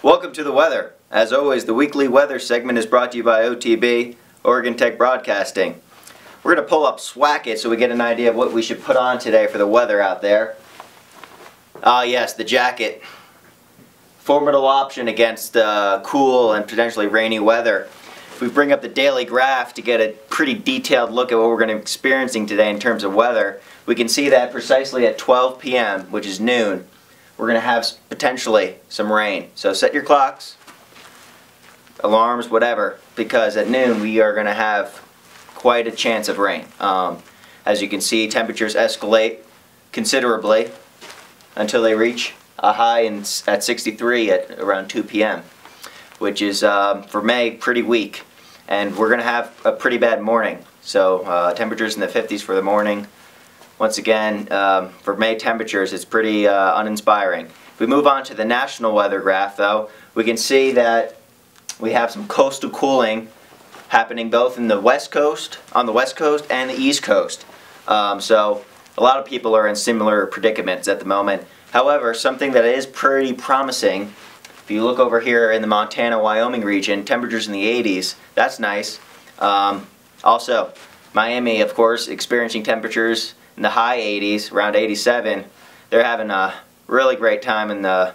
Welcome to the weather. As always, the weekly weather segment is brought to you by OTB, Oregon Tech Broadcasting. We're going to pull up Swacket so we get an idea of what we should put on today for the weather out there. Ah yes, the jacket. Formidable option against cool and potentially rainy weather. If we bring up the daily graph to get a pretty detailed look at what we're going to be experiencing today in terms of weather, we can see that precisely at 12 p.m., which is noon, we're going to have potentially some rain. So set your clocks, alarms, whatever, because at noon we are going to have quite a chance of rain. As you can see, temperatures escalate considerably until they reach a high at 63 at around 2 p.m., which is, for May, pretty weak. And we're going to have a pretty bad morning. So temperatures in the 50s for the morning. Once again, for May temperatures, it's pretty uninspiring. If we move on to the national weather graph, though, we can see that we have some coastal cooling happening both in the West Coast, on the West Coast, and the East Coast. So a lot of people are in similar predicaments at the moment. However, something that is pretty promising, if you look over here in the Montana-Wyoming region, temperatures in the 80s, that's nice. Also, Miami, of course, experiencing temperatures in the high 80s, around 87. They're having a really great time in the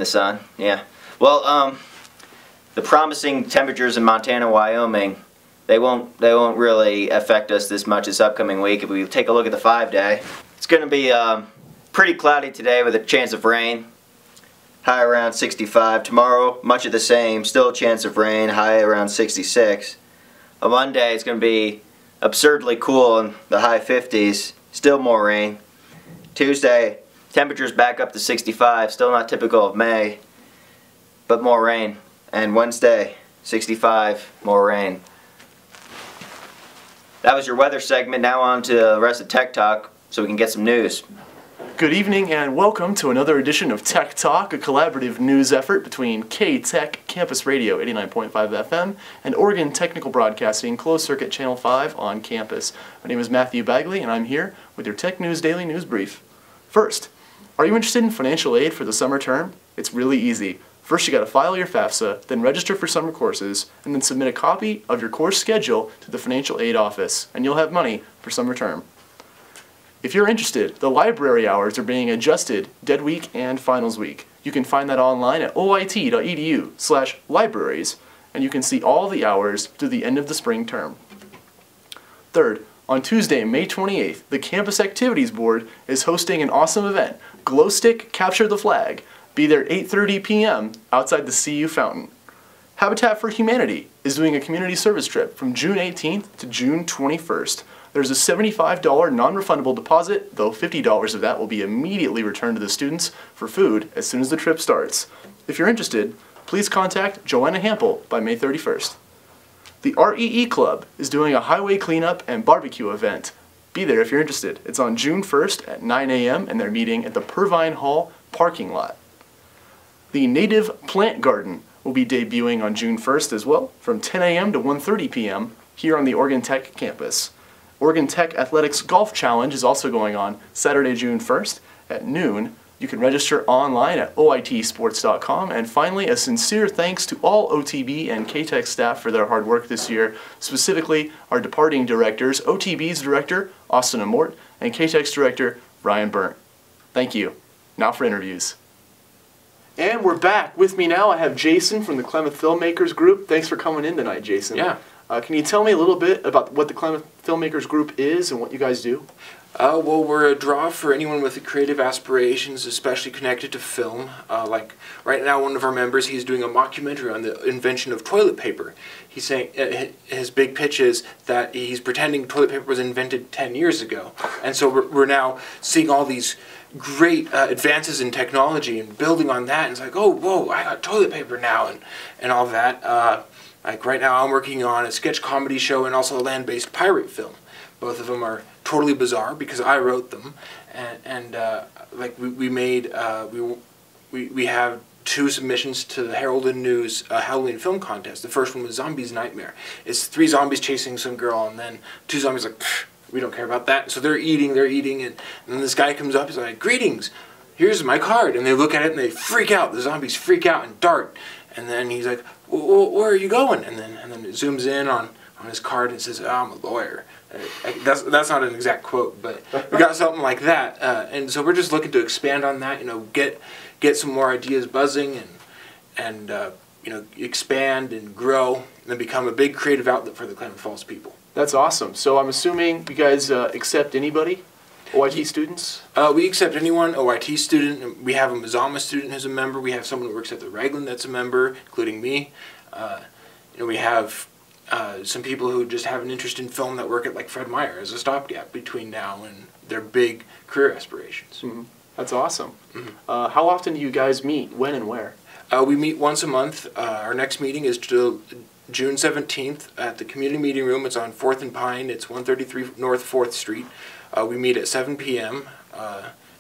sun. Yeah. Well, the promising temperatures in Montana, Wyoming, they won't really affect us this much this upcoming week. If we take a look at the 5-day, it's going to be pretty cloudy today with a chance of rain. High around 65. Tomorrow, much of the same. Still a chance of rain. High around 66. On Monday, it's going to be absurdly cool in the high 50s. Still more rain. Tuesday, temperatures back up to 65. Still not typical of May, but more rain. And Wednesday, 65, more rain. That was your weather segment. Now on to the rest of Tech Talk so we can get some news. Good evening and welcome to another edition of Tech Talk, a collaborative news effort between K-Tech Campus Radio 89.5 FM and Oregon Technical Broadcasting Closed Circuit Channel 5 on campus. My name is Matthew Bagley and I'm here with your Tech News Daily News Brief. First, are you interested in financial aid for the summer term? It's really easy. First you got to file your FAFSA, then register for summer courses, and then submit a copy of your course schedule to the financial aid office, and you'll have money for summer term. If you're interested, the library hours are being adjusted dead week and finals week. You can find that online at oit.edu/libraries, and you can see all the hours through the end of the spring term. Third, on Tuesday, May 28th, the Campus Activities Board is hosting an awesome event, Glow Stick Capture the Flag. Be there 8:30 p.m. outside the CU Fountain. Habitat for Humanity is doing a community service trip from June 18th to June 21st. There's a $75 non-refundable deposit, though $50 of that will be immediately returned to the students for food as soon as the trip starts. If you're interested, please contact Joanna Hample by May 31st. The REE Club is doing a highway cleanup and barbecue event. Be there if you're interested. It's on June 1st at 9 a.m. and they're meeting at the Purvine Hall parking lot. The Native Plant Garden will be debuting on June 1st as well, from 10 a.m. to 1:30 p.m. here on the Oregon Tech campus. Oregon Tech Athletics Golf Challenge is also going on Saturday, June 1st at noon. You can register online at oitsports.com. And finally, a sincere thanks to all OTB and K-Tech staff for their hard work this year, specifically our departing directors, OTB's director, Austin Amort, and K-Tech's director, Ryan Burnt. Thank you. Now for interviews. And we're back. With me now, I have Jason from the Klamath Filmmakers Group. Thanks for coming in tonight, Jason. Yeah. Can you tell me a little bit about what the Klamath Filmmakers Group is and what you guys do? Well, we're a draw for anyone with creative aspirations, especially connected to film. Like right now, one of our members, he's doing a mockumentary on the invention of toilet paper. He's saying his big pitch is that he's pretending toilet paper was invented 10 years ago. And so we're now seeing all these great advances in technology and building on that. And it's like, oh, whoa, I got toilet paper now and all that. Like right now I'm working on a sketch comedy show and also a land-based pirate film. Both of them are totally bizarre because I wrote them, and like we have 2 submissions to the Herald and News Halloween Film Contest. The first one was Zombies Nightmare. It's 3 zombies chasing some girl, and then 2 zombies like, we don't care about that. So they're eating, and then this guy comes up, he's like, greetings, here's my card. And they look at it and they freak out. The zombies freak out and dart. And then he's like, where are you going? And then it zooms in on his card and says, oh, I'm a lawyer. That's not an exact quote, but we got something like that. And so we're just looking to expand on that, get some more ideas buzzing and expand and grow and then become a big creative outlet for the Klamath Falls people. That's awesome. So I'm assuming you guys accept anybody? OIT students? We accept anyone, OIT student. We have a Mazama student who's a member. We have someone who works at the Ragland that's a member, including me. We have some people who just have an interest in film that work at like Fred Meyer as a stopgap between now and their big career aspirations. Mm-hmm. That's awesome. Mm-hmm. How often do you guys meet? When and where? We meet once a month. Our next meeting is June 17th at the Community Meeting Room. It's on 4th and Pine. It's 133 North 4th Street. We meet at 7 p.m.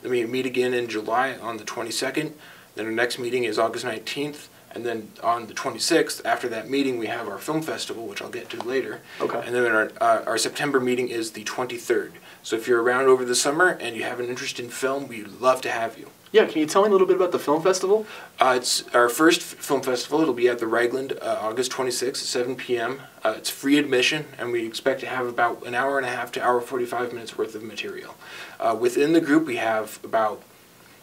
Then we meet again in July on the 22nd. Then our next meeting is August 19th. And then on the 26th, after that meeting, we have our film festival, which I'll get to later. Okay. And then our September meeting is the 23rd. So if you're around over the summer and you have an interest in film, we'd love to have you. Yeah, can you tell me a little bit about the film festival? It's our first film festival. It'll be at the Ragland, August 26th at 7 p.m. It's free admission, and we expect to have about an hour and a half to hour 45 minutes worth of material. Within the group, we have about,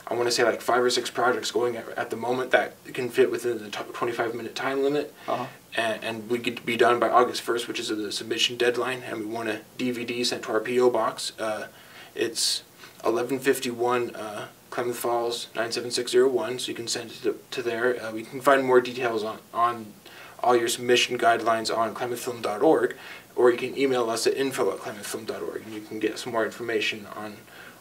I want to say like 5 or 6 projects going at the moment that can fit within the 25-minute time limit. Uh-huh. And we get to be done by August 1st, which is the submission deadline, and we want a DVD sent to our P.O. box. It's 1151 Klamath Falls 97601, so you can send it to there. We can find more details on all your submission guidelines on klamathfilm.org, or you can email us at info@klamathfilm.org, and you can get some more information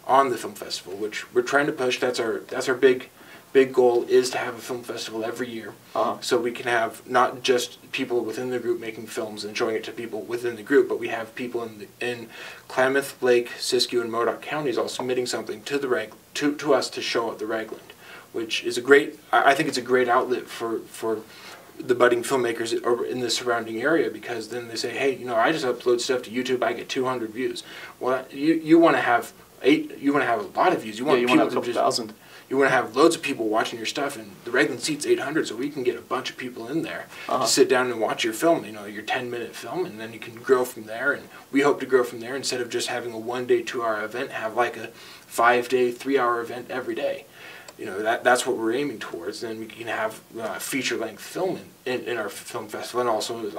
on the film festival, which we're trying to push. That's our big goal, is to have a film festival every year. Uh-huh. So we can have not just people within the group making films and showing it to people within the group, but we have people in Klamath, Lake, Siskiyou, and Modoc counties all submitting something to the to us to show at the Ragland, which is I think it's a great outlet for the budding filmmakers in the surrounding area, because then they say, hey, I just upload stuff to YouTube, I get 200 views. Well, you want to have you want to have a lot of views. You want to have a couple thousand. You want to have loads of people watching your stuff, and the Ragland seats 800, so we can get a bunch of people in there to sit down and watch your film, your 10-minute film, and then you can grow from there. And we hope to grow from there, instead of just having a 1-day, 2-hour event, have like a 5-day, 3-hour event every day. That's what we're aiming towards. And we can have feature-length film in our film festival, and also like